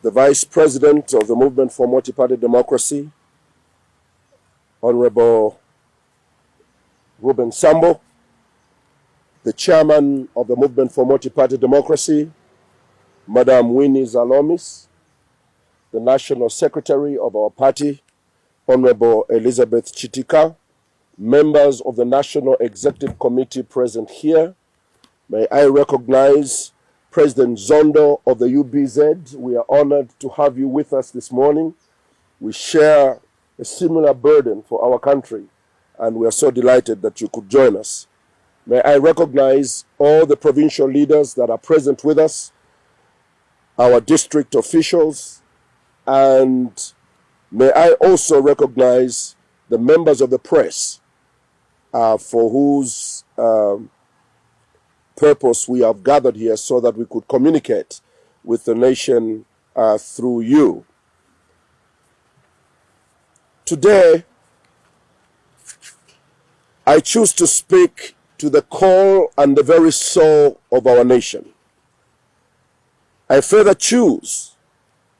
the Vice President of the Movement for Multi-Party Democracy, Honorable Ruben Sambo, the Chairman of the Movement for Multi-Party Democracy, Madam Winnie Zalomis, the National Secretary of our party, Honorable Elizabeth Chitika, members of the National Executive Committee present here. May I recognize President Zondo of the UBZ. We are honored to have you with us this morning. We share a similar burden for our country, and we are so delighted that you could join us. May I recognize all the provincial leaders that are present with us, our district officials, and may I also recognize the members of the press for whose purpose we have gathered here so that we could communicate with the nation through you. Today, I choose to speak to the core and the very soul of our nation. I further choose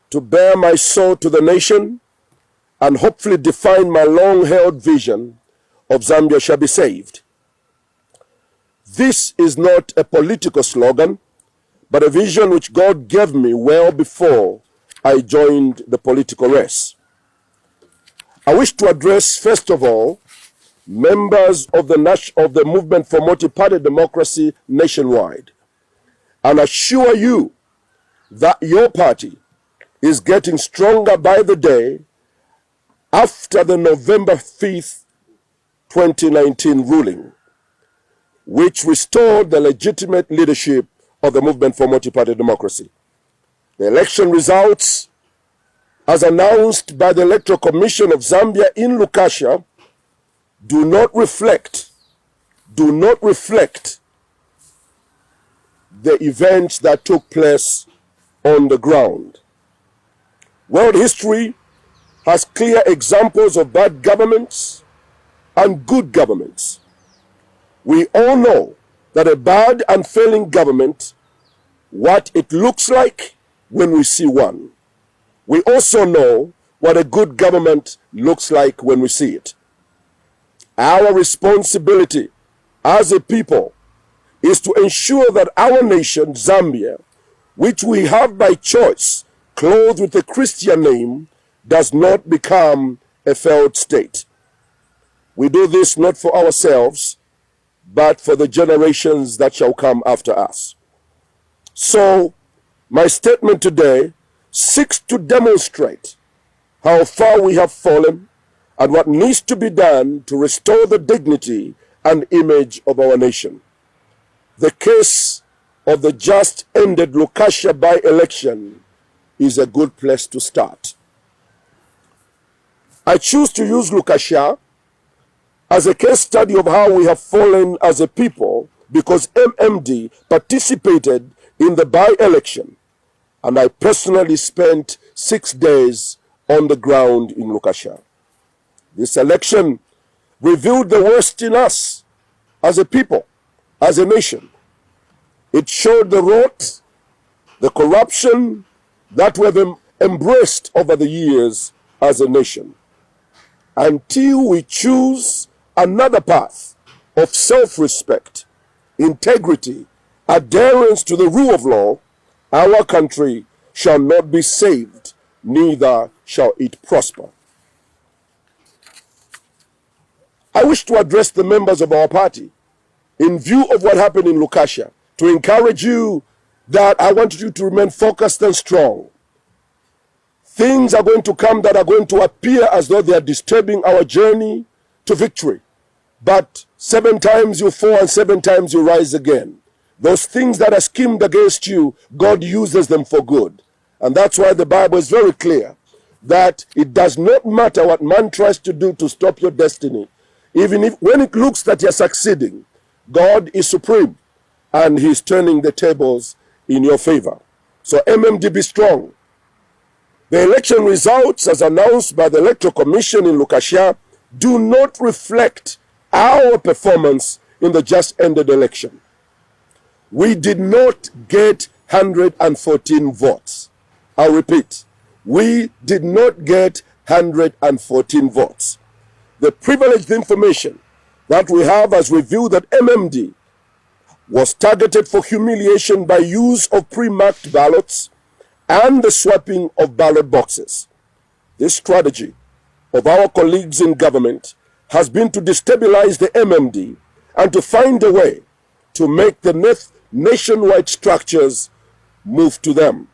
to bear my soul to the nation and hopefully define my long-held vision of Zambia shall be saved. This is not a political slogan, but a vision which God gave me well before I joined the political race. I wish to address, first of all, members of the Movement for Multi-Party Democracy nationwide, and assure you that your party is getting stronger by the day after the November 5th, 2019 ruling, which restored the legitimate leadership of the Movement for Multi-Party Democracy. The election results, as announced by the Electoral Commission of Zambia in Lukashya, do not reflect the events that took place on the ground. World history has clear examples of bad governments and good governments. We all know that a bad and failing government, what it looks like when we see one. We also know what a good government looks like when we see it. Our responsibility as a people is to ensure that our nation, Zambia, which we have by choice, clothed with a Christian name, does not become a failed state. We do this not for ourselves, but for the generations that shall come after us. So, my statement today seeks to demonstrate how far we have fallen and what needs to be done to restore the dignity and image of our nation. The case of the just ended Lukashya by-election is a good place to start. I choose to use Lukashya as a case study of how we have fallen as a people because MMD participated in the by-election, and I personally spent 6 days on the ground in Lukashya. This election revealed the worst in us as a people, as a nation. It showed the rot, the corruption that we have embraced over the years as a nation. Until we choose another path of self-respect, integrity, adherence to the rule of law, our country shall not be saved, neither shall it prosper. I wish to address the members of our party in view of what happened in Lukashya, to encourage you that I want you to remain focused and strong. Things are going to come that are going to appear as though they are disturbing our journey to victory. But 7 times you fall and 7 times you rise again. Those things that are schemed against you, God uses them for good. And that's why the Bible is very clear that it does not matter what man tries to do to stop your destiny. Even if when it looks that you're succeeding, God is supreme and he's turning the tables in your favor. So MMD, be strong. The election results, as announced by the Electoral Commission in Lukashya, do not reflect our performance in the just ended election. We did not get 114 votes. I'll repeat, we did not get 114 votes. The privileged information that we have has revealed that MMD was targeted for humiliation by use of pre-marked ballots and the swapping of ballot boxes. This strategy of our colleagues in government has been to destabilize the MMD and to find a way to make the nationwide structures move to them.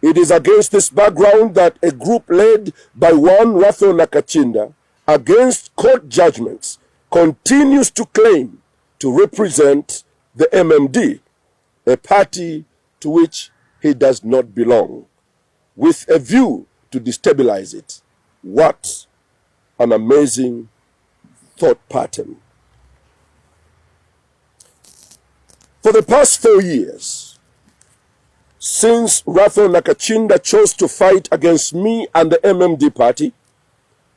It is against this background that a group led by one Raphael Nakachinda, against court judgments, continues to claim to represent the MMD, a party to which he does not belong, with a view to destabilize it. What an amazing thought pattern. For the past 4 years, since Raphael Nakachinda chose to fight against me and the MMD party,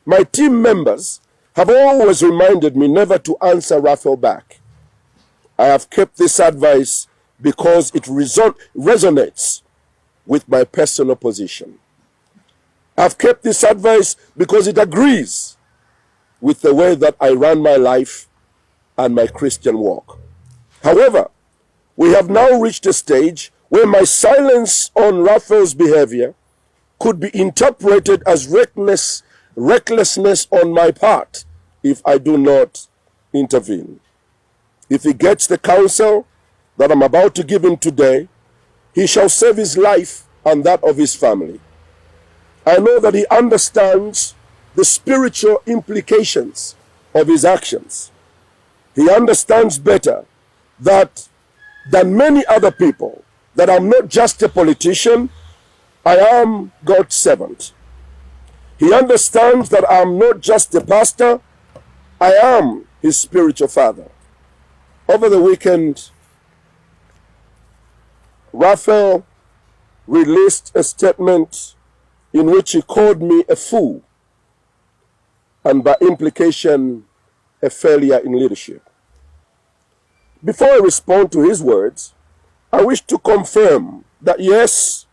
my team members have always reminded me never to answer Raphael back. I have kept this advice because it resonates with my personal position. I've kept this advice because it agrees with the way that I run my life and my Christian walk. However, we have now reached a stage where my silence on Raphael's behavior could be interpreted as recklessness on my part if I do not intervene. If he gets the counsel that I'm about to give him today, he shall save his life and that of his family. I know that he understands the spiritual implications of his actions. He understands better that than many other people that I'm not just a politician, I am God's servant. He understands that I'm not just a pastor, I am his spiritual father. Over the weekend, Raphael released a statement in which he called me a fool and by implication a failure in leadership. Before I respond to his words, I wish to confirm that yes,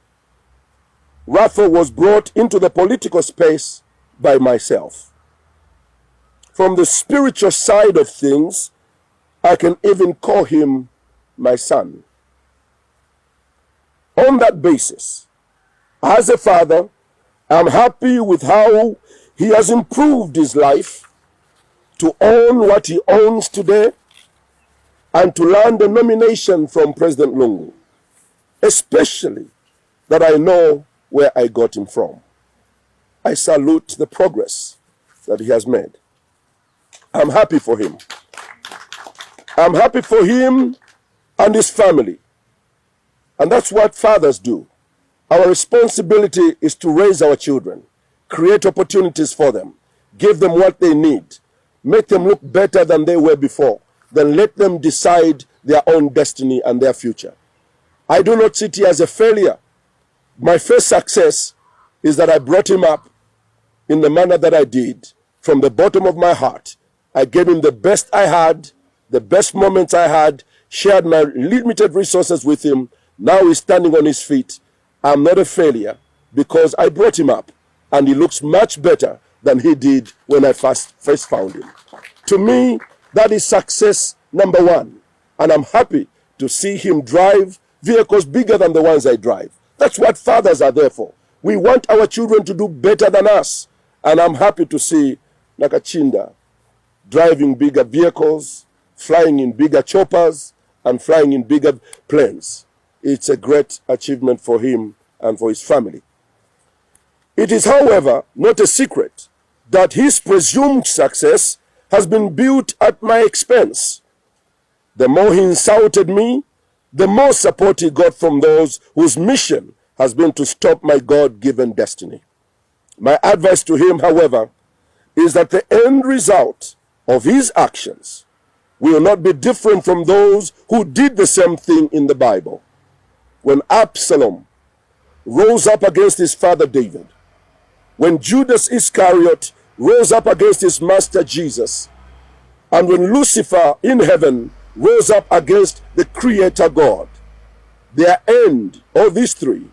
Raphael was brought into the political space by myself. From the spiritual side of things, I can even call him my son. On that basis, as a father, I'm happy with how he has improved his life to own what he owns today and to land a nomination from President Lungu, especially that I know where I got him from. I salute the progress that he has made. I'm happy for him. I'm happy for him and his family. And that's what fathers do. Our responsibility is to raise our children, create opportunities for them, give them what they need, make them look better than they were before, then let them decide their own destiny and their future. I do not sit here as a failure. My first success is that I brought him up in the manner that I did, from the bottom of my heart. I gave him the best I had, the best moments I had, shared my limited resources with him. Now he's standing on his feet. I'm not a failure because I brought him up and he looks much better than he did when I first found him. To me, that is success number one. And I'm happy to see him drive vehicles bigger than the ones I drive. That's what fathers are there for. We want our children to do better than us. And I'm happy to see Nakachinda driving bigger vehicles, flying in bigger choppers, and flying in bigger planes. It's a great achievement for him and for his family. It is, however, not a secret that his presumed success has been built at my expense. The more he insulted me, the more support he got from those whose mission has been to stop my God-given destiny. My advice to him, however, is that the end result of his actions will not be different from those who did the same thing in the Bible. When Absalom rose up against his father David, when Judas Iscariot rose up against his master Jesus, and when Lucifer in heaven rose up against the Creator God, their end, all these three,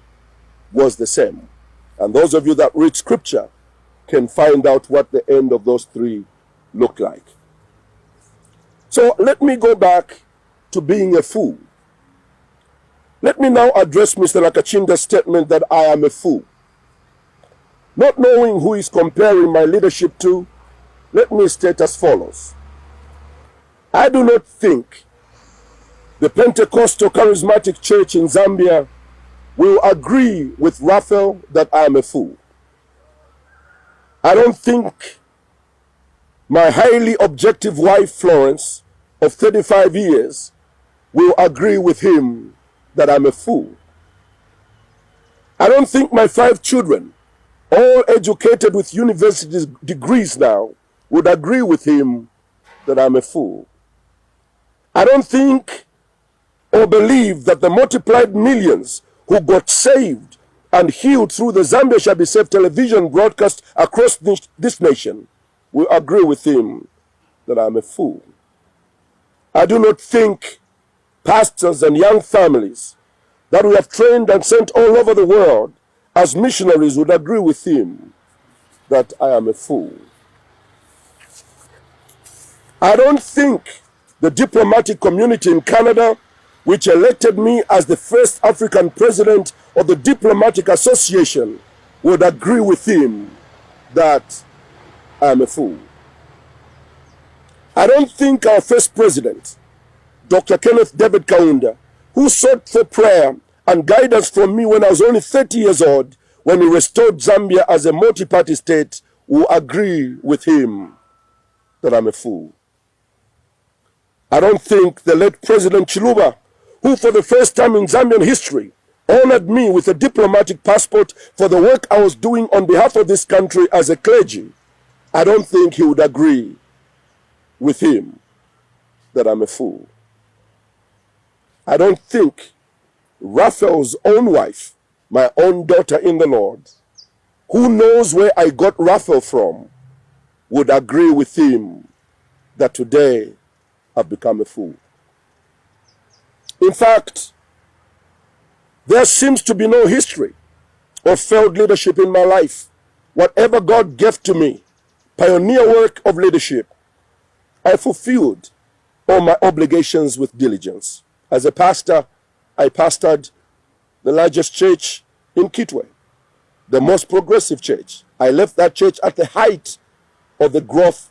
was the same. And those of you that read scripture can find out what the end of those three look like. So let me go back to being a fool. Let me now address Mr. Nakachinda's statement that I am a fool. Not knowing who he's comparing my leadership to, let me state as follows. I do not think the Pentecostal Charismatic Church in Zambia will agree with Raphael that I am a fool. I don't think my highly objective wife, Florence, of 35 years, will agree with him that I'm a fool. I don't think my 5 children, all educated with university degrees now, would agree with him that I'm a fool. I don't think or believe that the multiplied millions who got saved and healed through the Zambia Shall Be Saved television broadcast across this nation will agree with him that I'm a fool. I do not think pastors and young families that we have trained and sent all over the world as missionaries would agree with him that I am a fool. I don't think the diplomatic community in Canada, which elected me as the first African president of the Diplomatic Association, would agree with him that I am a fool. I don't think our first president, Dr. Kenneth David Kaunda, who sought for prayer and guidance from me when I was only 30 years old, when he restored Zambia as a multi-party state, will agree with him that I'm a fool. I don't think the late President Chiluba, who for the first time in Zambian history honored me with a diplomatic passport for the work I was doing on behalf of this country as a clergy, I don't think he would agree with him that I'm a fool. I don't think Raphael's own wife, my own daughter in the Lord, who knows where I got Raphael from, would agree with him that today I've become a fool. In fact, there seems to be no history of failed leadership in my life. Whatever God gave to me, pioneer work of leadership, I fulfilled all my obligations with diligence. As a pastor, I pastored the largest church in Kitwe, the most progressive church. I left that church at the height of the growth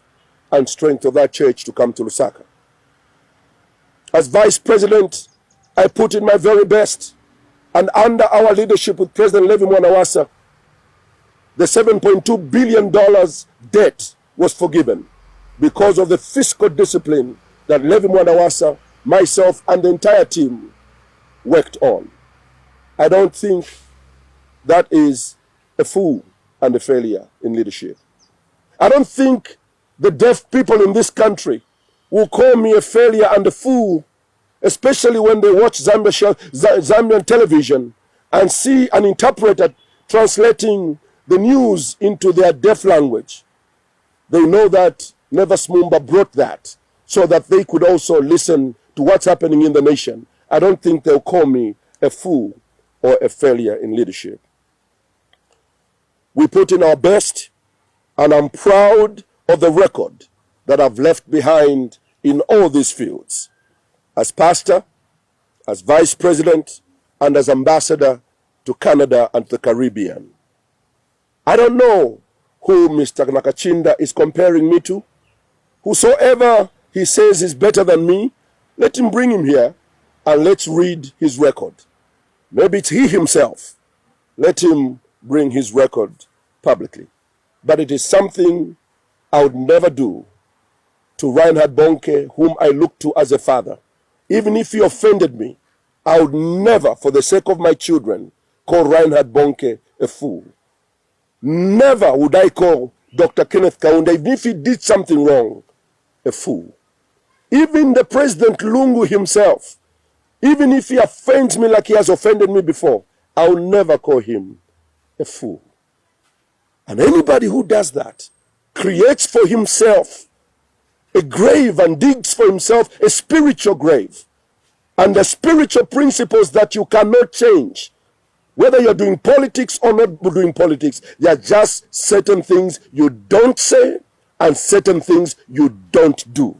and strength of that church to come to Lusaka. As vice president, I put in my very best, and under our leadership with President Levi Mwanawasa, the $7.2 billion debt was forgiven because of the fiscal discipline that Levi Mwanawasa, myself, and the entire team worked on. I don't think that is a fool and a failure in leadership. I don't think the deaf people in this country will call me a failure and a fool, especially when they watch Zambian television and see an interpreter translating the news into their deaf language. They know that Nevers Mumba brought that so that they could also listen to what's happening in the nation. I don't think they'll call me a fool or a failure in leadership. We put in our best, and I'm proud of the record that I've left behind in all these fields, as pastor, as vice president, and as ambassador to Canada and the Caribbean. I don't know who Mr. Nakachinda is comparing me to. Whosoever he says is better than me, let him bring him here and let's read his record. Maybe it's he himself. Let him bring his record publicly. But it is something I would never do to Reinhard Bonke, whom I look to as a father. Even if he offended me, I would never, for the sake of my children, call Reinhard Bonke a fool. Never would I call Dr. Kenneth Kaunda, even if he did something wrong, a fool. Even the President Lungu himself, even if he offends me like he has offended me before, I will never call him a fool. And anybody who does that creates for himself a grave and digs for himself a spiritual grave. And the spiritual principles that you cannot change Whether you're doing politics or not doing politics, there are just certain things you don't say and certain things you don't do.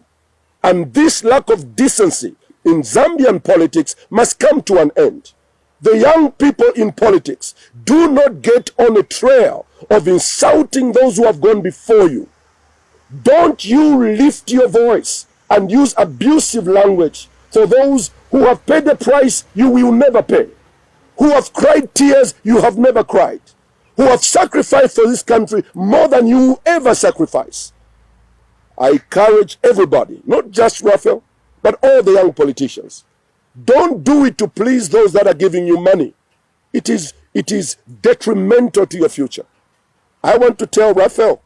And this lack of decency in Zambian politics must come to an end. The young people in politics, do not get on a trail of insulting those who have gone before you. Don't you lift your voice and use abusive language for those who have paid the price you will never pay, who have cried tears you have never cried, who have sacrificed for this country more than you will ever sacrifice. I encourage everybody, not just Raphael, but all the young politicians. Don't do it to please those that are giving you money. It is detrimental to your future. I want to tell Raphael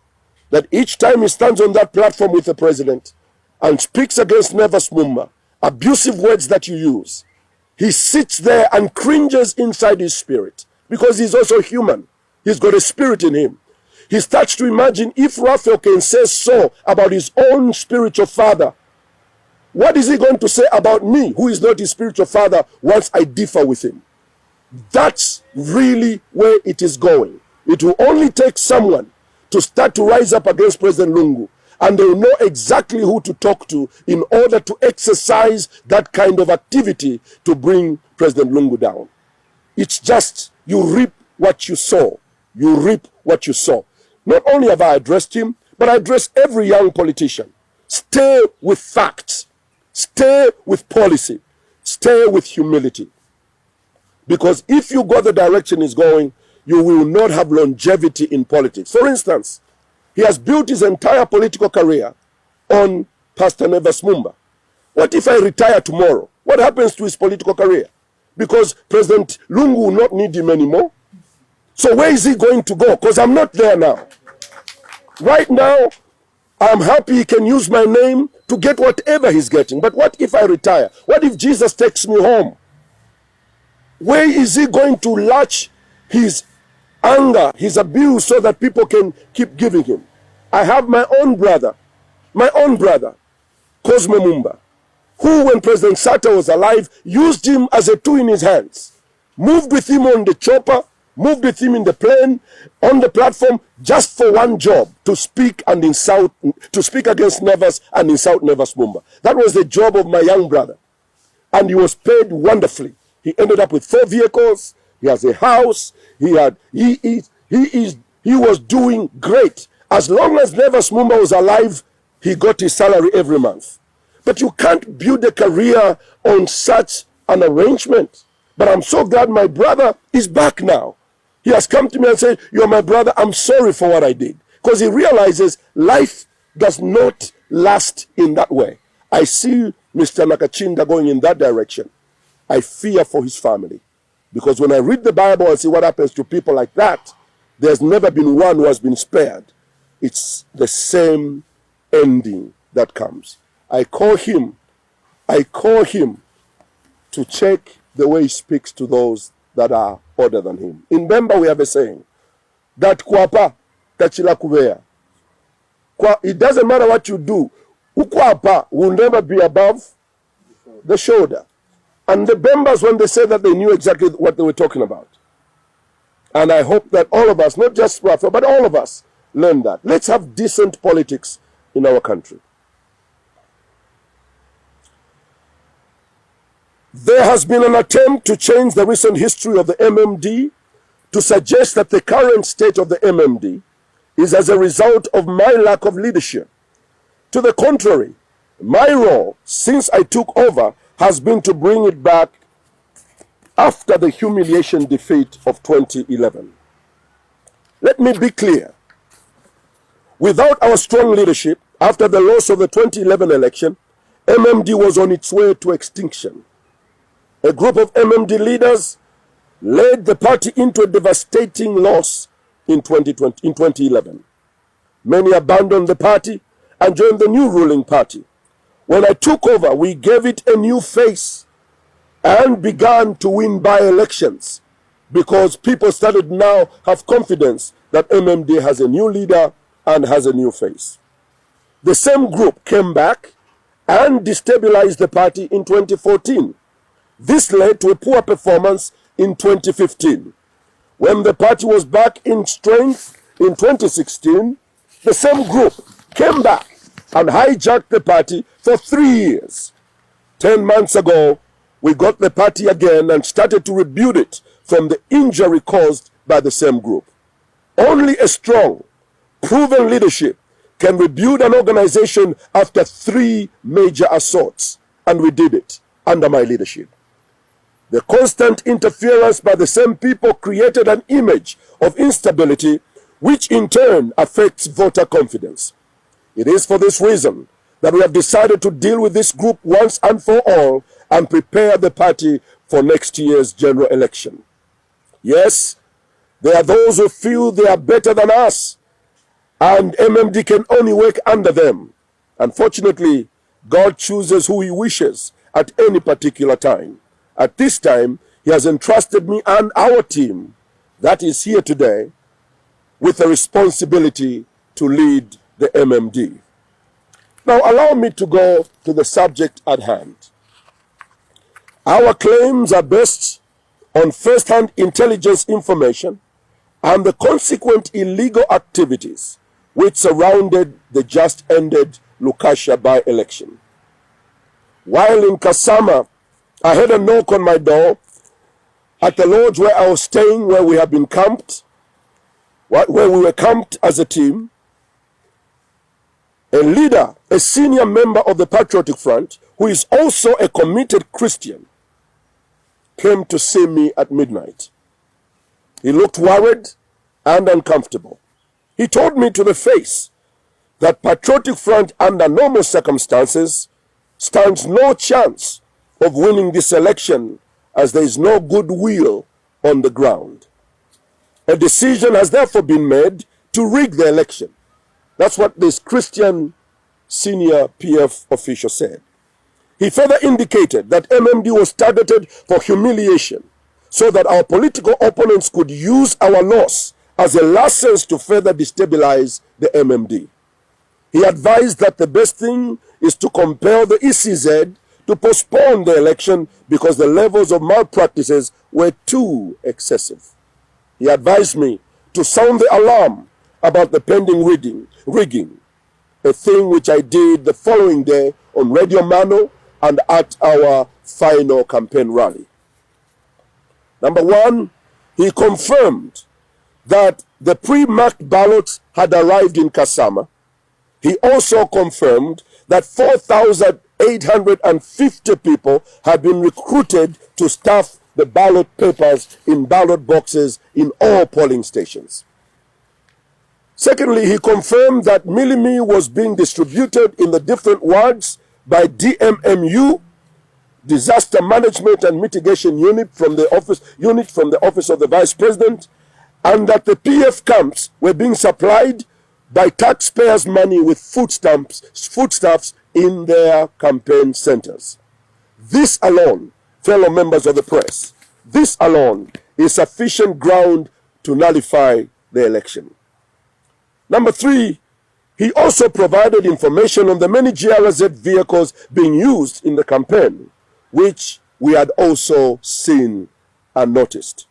that each time he stands on that platform with the president and speaks against Nevas Mumba, abusive words that you use, he sits there and cringes inside his spirit because he's also human. He's got a spirit in him. He starts to imagine if Raphael can say so about his own spiritual father, what is he going to say about me, who is not his spiritual father, once I differ with him? That's really where it is going. It will only take someone to start to rise up against President Lungu, and they will know exactly who to talk to in order to exercise that kind of activity to bring President Lungu down. It's just, you reap what you sow. You reap what you sow. Not only have I addressed him, but I address every young politician. Stay with facts. Stay with policy. Stay with humility. Because if you go the direction he's going, you will not have longevity in politics. For instance, he has built his entire political career on Pastor Nevas Mumba. What if I retire tomorrow? What happens to his political career? Because President Lungu will not need him anymore. So where is he going to go? Because I'm not there now. Right now, I'm happy he can use my name to get whatever he's getting. But what if I retire? What if Jesus takes me home? Where is he going to latch his anger, his abuse, so that people can keep giving him? I have my own brother, Cosmo Mumba, who, when President Sata was alive, used him as a tool in his hands, moved with him on the chopper, moved with him in the plane, on the platform, just for one job, to speak and insult, to speak against Nevas and insult Nevas Mumba. That was the job of my young brother. And he was paid wonderfully. He ended up with 4 vehicles, he has a house, he was doing great. As long as Nevas Mumba was alive, he got his salary every month. But you can't build a career on such an arrangement. But I'm so glad my brother is back now. He has come to me and said, "You're my brother, I'm sorry for what I did." Because he realizes life does not last in that way. I see Mr. Nakachinda going in that direction. I fear for his family. Because when I read the Bible and see what happens to people like that, there's never been one who has been spared. It's the same ending that comes. I call him to check the way he speaks to those that are older than him. In Mumba we have a saying, that kwapa tachila kubea. It doesn't matter what you do, ukwapa will never be above the shoulder. And the Bembas, when they said that, they knew exactly what they were talking about. And I hope that all of us, not just Rafa, but all of us, learn that. Let's have decent politics in our country. There has been an attempt to change the recent history of the MMD to suggest that the current state of the MMD is as a result of my lack of leadership. To the contrary, my role since I took over has been to bring it back after the humiliation defeat of 2011. Let me be clear. Without our strong leadership, after the loss of the 2011 election, MMD was on its way to extinction. A group of MMD leaders led the party into a devastating loss in 2011. Many abandoned the party and joined the new ruling party. When I took over, we gave it a new face and began to win by-elections because people started now have confidence that MMD has a new leader and has a new face. The same group came back and destabilized the party in 2014. This led to a poor performance in 2015. When the party was back in strength in 2016, the same group came back and hijacked the party for 3 years. 10 months ago, we got the party again and started to rebuild it from the injury caused by the same group. Only a strong, proven leadership can rebuild an organization after 3 major assaults, and we did it under my leadership. The constant interference by the same people created an image of instability, which in turn affects voter confidence. It is for this reason that we have decided to deal with this group once and for all and prepare the party for next year's general election. Yes, there are those who feel they are better than us, and MMD can only work under them. Unfortunately, God chooses who he wishes at any particular time. At this time, he has entrusted me and our team that is here today with the responsibility to lead the MMD. Now, allow me to go to the subject at hand. Our claims are based on first-hand intelligence information and the consequent illegal activities which surrounded the just-ended Lukashya by-election. While in Kasama, I had a knock on my door at the lodge where I was staying, where we have been camped, where we were camped as a team. A leader, a senior member of the Patriotic Front, who is also a committed Christian, came to see me at midnight. He looked worried and uncomfortable. He told me to the face that Patriotic Front, under normal circumstances, stands no chance of winning this election as there is no goodwill on the ground. A decision has therefore been made to rig the election. That's what this Christian senior PF official said. He further indicated that MMD was targeted for humiliation so that our political opponents could use our loss as a license to further destabilize the MMD. He advised that the best thing is to compel the ECZ to postpone the election because the levels of malpractices were too excessive. He advised me to sound the alarm about the pending rigging, a thing which I did the following day on Radio Mano and at our final campaign rally. Number one, he confirmed that the pre-marked ballots had arrived in Kasama. He also confirmed that 4,850 people had been recruited to staff the ballot papers in ballot boxes in all polling stations. Secondly, he confirmed that Milimi was being distributed in the different wards by DMMU, Disaster Management and Mitigation Unit from the office of the Vice President, and that the PF camps were being supplied by taxpayers' money with foodstuffs in their campaign centers. This alone, fellow members of the press, this alone is sufficient ground to nullify the election. Number three, he also provided information on the many GRZ vehicles being used in the campaign, which we had also seen and noticed.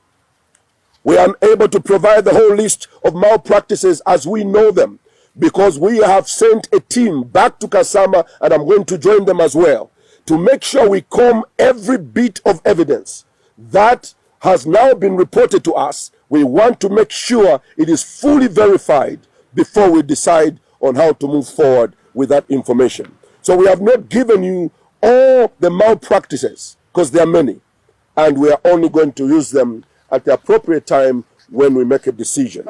We are unable to provide the whole list of malpractices as we know them, because we have sent a team back to Kasama, and I'm going to join them as well, to make sure we comb every bit of evidence that has now been reported to us. We want to make sure it is fully verified before we decide on how to move forward with that information. So we have not given you all the malpractices, because there are many, and we are only going to use them at the appropriate time when we make a decision.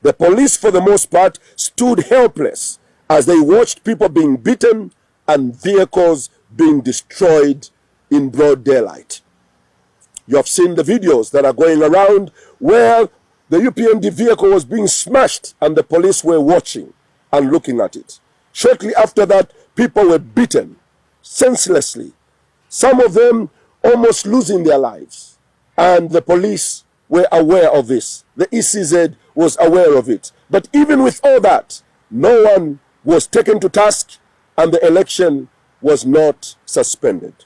The police, for the most part, stood helpless as they watched people being beaten and vehicles being destroyed in broad daylight. You have seen the videos that are going around where the UPND vehicle was being smashed and the police were watching and looking at it. Shortly after that, people were beaten senselessly, some of them almost losing their lives. And the police were aware of this. The ECZ was aware of it. But even with all that, no one was taken to task and the election was not suspended.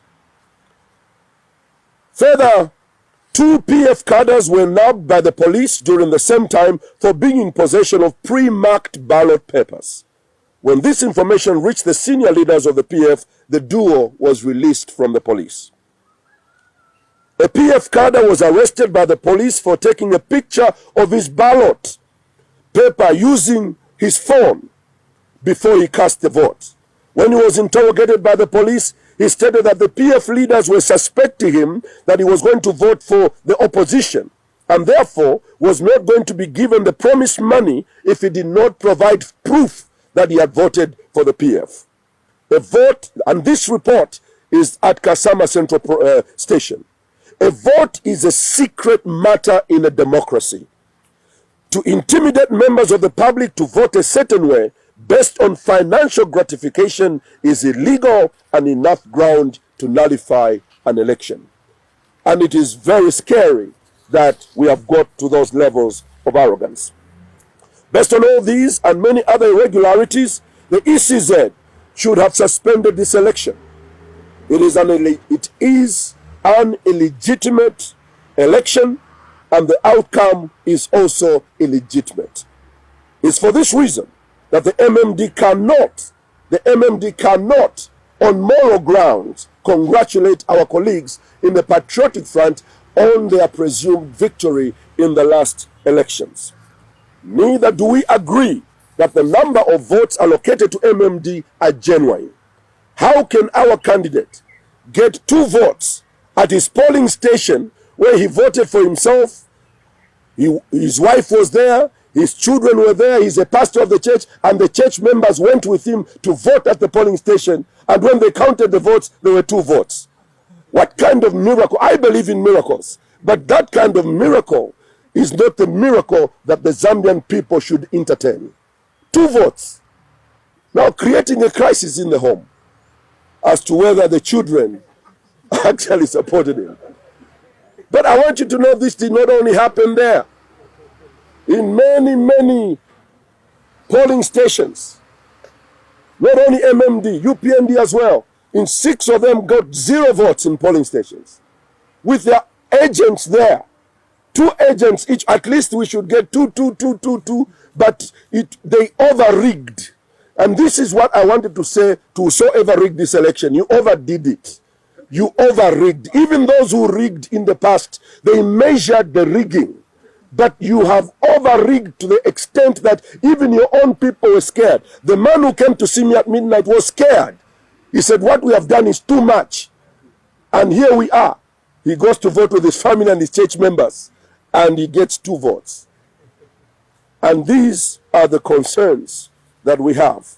Further, 2 PF cadres were nabbed by the police during the same time for being in possession of pre-marked ballot papers. When this information reached the senior leaders of the PF, the duo was released from the police. A PF cadre was arrested by the police for taking a picture of his ballot paper using his phone before he cast the vote. When he was interrogated by the police, he stated that the PF leaders were suspecting him that he was going to vote for the opposition and therefore was not going to be given the promised money if he did not provide proof that he had voted for the PF. A vote, and this report is at Kasama Central Station. A vote is a secret matter in a democracy. To intimidate members of the public to vote a certain way based on financial gratification is illegal and enough ground to nullify an election. And it is very scary that we have got to those levels of arrogance. Based on all these and many other irregularities, the ECZ should have suspended this election. It is an illegitimate election, and the outcome is also illegitimate. It's for this reason that the MMD cannot, on moral grounds, congratulate our colleagues in the Patriotic Front on their presumed victory in the last elections. Neither do we agree that the number of votes allocated to MMD are genuine. How can our candidate get 2 votes at his polling station where he voted for himself? His wife was there, his children were there, he's a pastor of the church, and the church members went with him to vote at the polling station, and when they counted the votes, there were 2 votes. What kind of miracle? I believe in miracles, but that kind of miracle is not the miracle that the Zambian people should entertain. 2 votes. Now creating a crisis in the home as to whether the children actually supported him. But I want you to know this did not only happen there. In many, many polling stations, not only MMD, UPND as well, in 6 of them got 0 votes in polling stations. With their agents there, 2 agents each, at least we should get 2, but they over-rigged. And this is what I wanted to say to whosoever rigged this election. You overdid it. You over-rigged. Even those who rigged in the past, they measured the rigging. But you have over-rigged to the extent that even your own people were scared. The man who came to see me at midnight was scared. He said, what we have done is too much. And here we are. He goes to vote with his family and his church members, and he gets 2 votes. And these are the concerns that we have.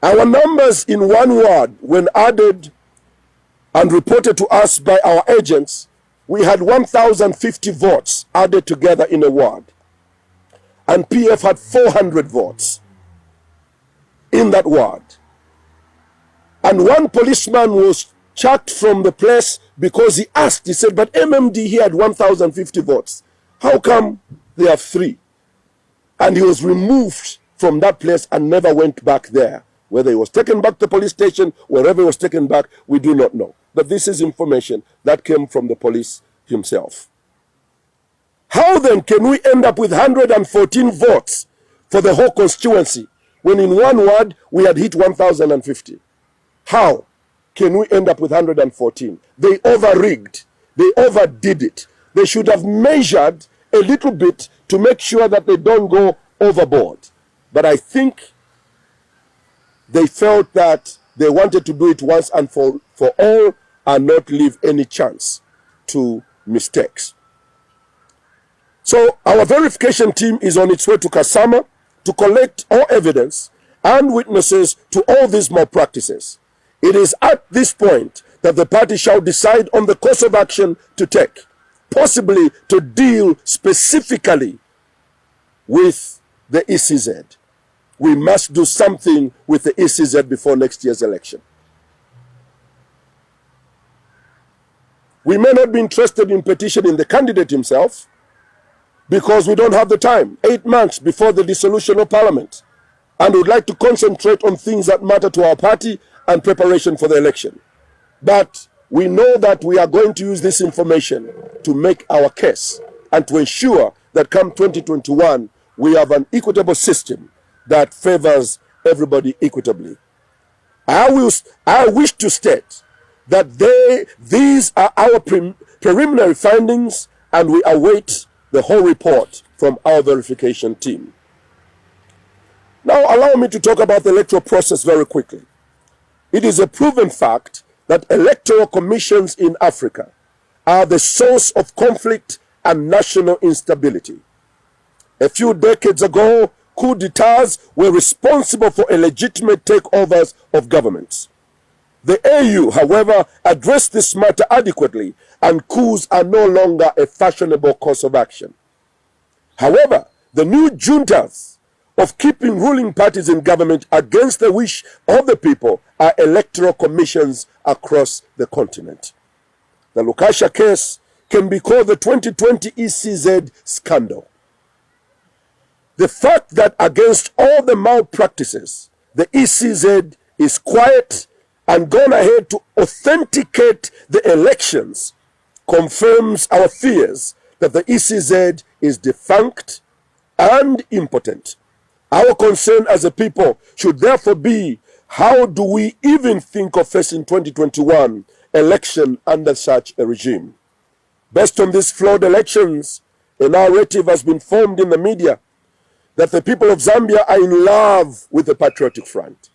Our numbers in one ward, when added and reported to us by our agents, we had 1,050 votes added together in a ward. And PF had 400 votes in that ward. And one policeman was chucked from the place because he asked, he said, but MMD, he had 1,050 votes. How come they have 3? And he was removed from that place and never went back there. Whether he was taken back to the police station, wherever he was taken back, we do not know. But this is information that came from the police himself. How then can we end up with 114 votes for the whole constituency when in one ward we had hit 1,050? How can we end up with 114? They over-rigged. They overdid it. They should have measured a little bit to make sure that they don't go overboard. But I think they felt that they wanted to do it once and for all and not leave any chance to mistakes. So our verification team is on its way to Kasama to collect all evidence and witnesses to all these malpractices. It is at this point that the party shall decide on the course of action to take, possibly to deal specifically with the ECZ. We must do something with the ECZ before next year's election. We may not be interested in petitioning the candidate himself because we don't have the time, 8 months before the dissolution of parliament, and would like to concentrate on things that matter to our party and preparation for the election. But we know that we are going to use this information to make our case and to ensure that come 2021, we have an equitable system that favors everybody equitably. I wish to state that these are our preliminary findings, and we await the whole report from our verification team. Now, allow me to talk about the electoral process very quickly. It is a proven fact that electoral commissions in Africa are the source of conflict and national instability. A few decades ago, coup d'etats were responsible for illegitimate takeovers of governments. The AU, however, addressed this matter adequately, and coups are no longer a fashionable course of action. However, the new juntas of keeping ruling parties in government against the wish of the people are electoral commissions across the continent. The Lukashya case can be called the 2020 ECZ scandal. The fact that against all the malpractices, the ECZ is quiet and gone ahead to authenticate the elections confirms our fears that the ECZ is defunct and impotent. Our concern as a people should therefore be, how do we even think of facing 2021 election under such a regime? Based on these flawed elections, a narrative has been formed in the media that the people of Zambia are in love with the Patriotic Front,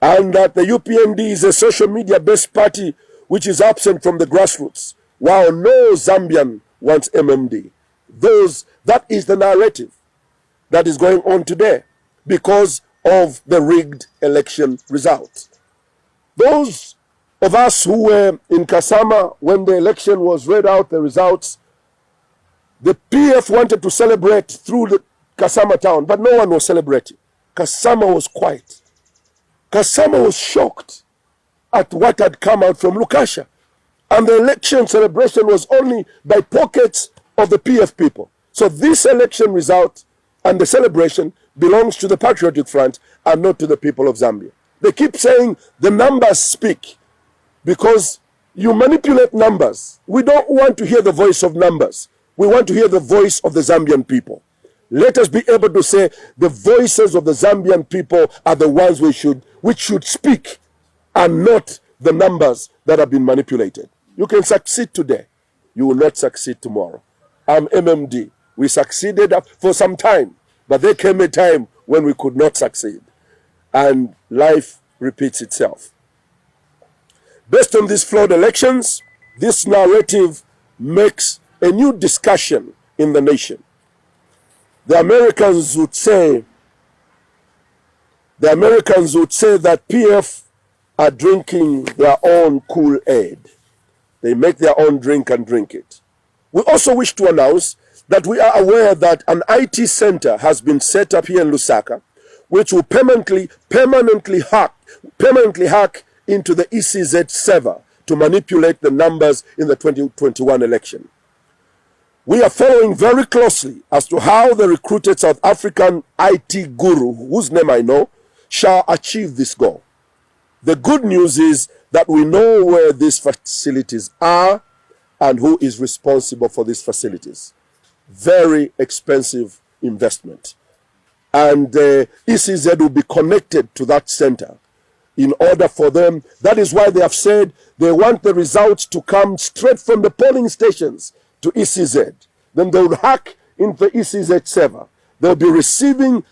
and that the UPND is a social media-based party which is absent from the grassroots, while no Zambian wants MMD. That is the narrative that is going on today because of the rigged election results. Those of us who were in Kasama when the election was read out, the results, the PF wanted to celebrate through the Kasama town, but no one was celebrating. Kasama was quiet. Kasama was shocked at what had come out from Lukashya. And the election celebration was only by pockets of the PF people. So this election result and the celebration belongs to the Patriotic Front and not to the people of Zambia. They keep saying the numbers speak because you manipulate numbers. We don't want to hear the voice of numbers. We want to hear the voice of the Zambian people. Let us be able to say the voices of the Zambian people are the ones which should speak, and not the numbers that have been manipulated. You can succeed today. You will not succeed tomorrow. I'm MMD. We succeeded for some time, but there came a time when we could not succeed. And life repeats itself. Based on these flawed elections, this narrative makes a new discussion in the nation. The Americans would say that PF are drinking their own Kool-Aid. They make their own drink and drink it. We also wish to announce that we are aware that an IT center has been set up here in Lusaka, which will permanently hack into the ECZ server to manipulate the numbers in the 2021 election. We are following very closely as to how the recruited South African IT guru, whose name I know, shall achieve this goal. The good news is that we know where these facilities are and who is responsible for these facilities. Very expensive investment. And the ECZ will be connected to that center in order for them. That is why they have said they want the results to come straight from the polling stations to ECZ. Then they will hack into the ECZ server. They'll be receiving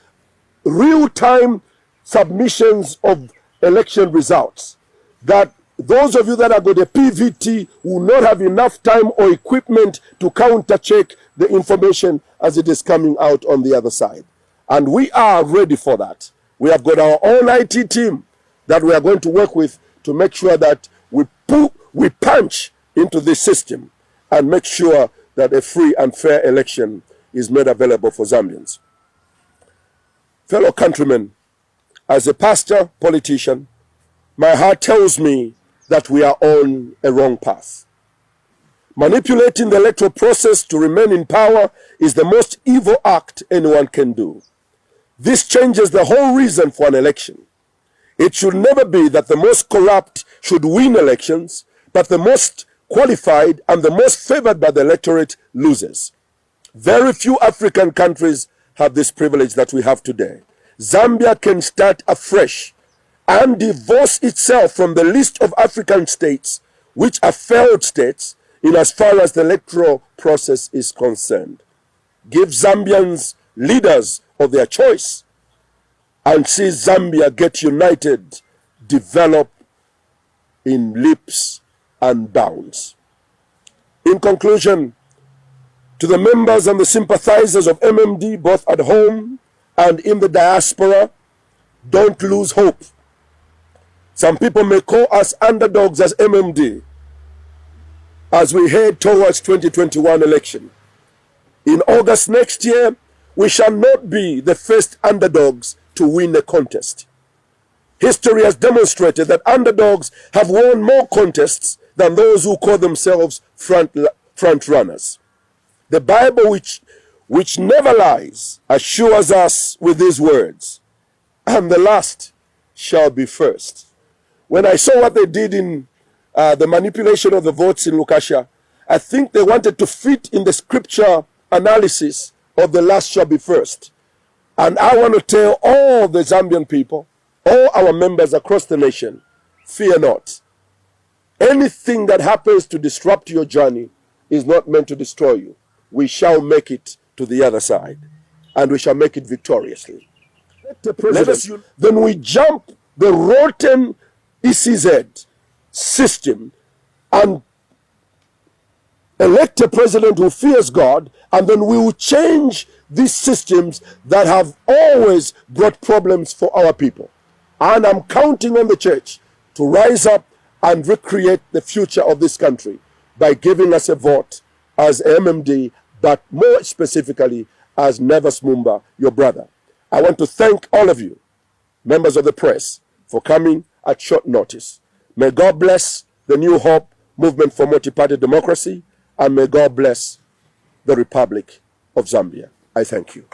real-time submissions of election results. That those of you that have got a PVT will not have enough time or equipment to counter-check the information as it is coming out on the other side. And we are ready for that. We have got our own IT team that we are going to work with to make sure that we punch into this system and make sure that a free and fair election is made available for Zambians. Fellow countrymen, as a pastor, politician, my heart tells me that we are on a wrong path. Manipulating the electoral process to remain in power is the most evil act anyone can do. This changes the whole reason for an election. It should never be that the most corrupt should win elections, but the most qualified and the most favored by the electorate loses. Very few African countries have this privilege that we have today. Zambia can start afresh and divorce itself from the list of African states which are failed states in as far as the electoral process is concerned. Give Zambians leaders of their choice and see Zambia get united, develop in leaps and bounds. In conclusion, to the members and the sympathizers of MMD, both at home and in the diaspora, don't lose hope. Some people may call us underdogs as MMD as we head towards 2021 election. In August next year, we shall not be the first underdogs to win a contest. History has demonstrated that underdogs have won more contests than those who call themselves front runners. The Bible, which never lies, assures us with these words, and the last shall be first. When I saw what they did in the manipulation of the votes in Lukashya, I think they wanted to fit in the scripture analysis of the last shall be first. And I want to tell all the Zambian people, all our members across the nation, fear not. Anything that happens to disrupt your journey is not meant to destroy you. We shall make it to the other side, and we shall make it victoriously. Then we jump the rotten ECZ system and elect a president who fears God, and then we will change these systems that have always brought problems for our people. And I'm counting on the church to rise up and recreate the future of this country by giving us a vote as MMD, but more specifically as Nevers Mumba, your brother. I want to thank all of you, members of the press, for coming at short notice. May God bless the New Hope Movement for Multi-Party Democracy, and may God bless the Republic of Zambia. I thank you.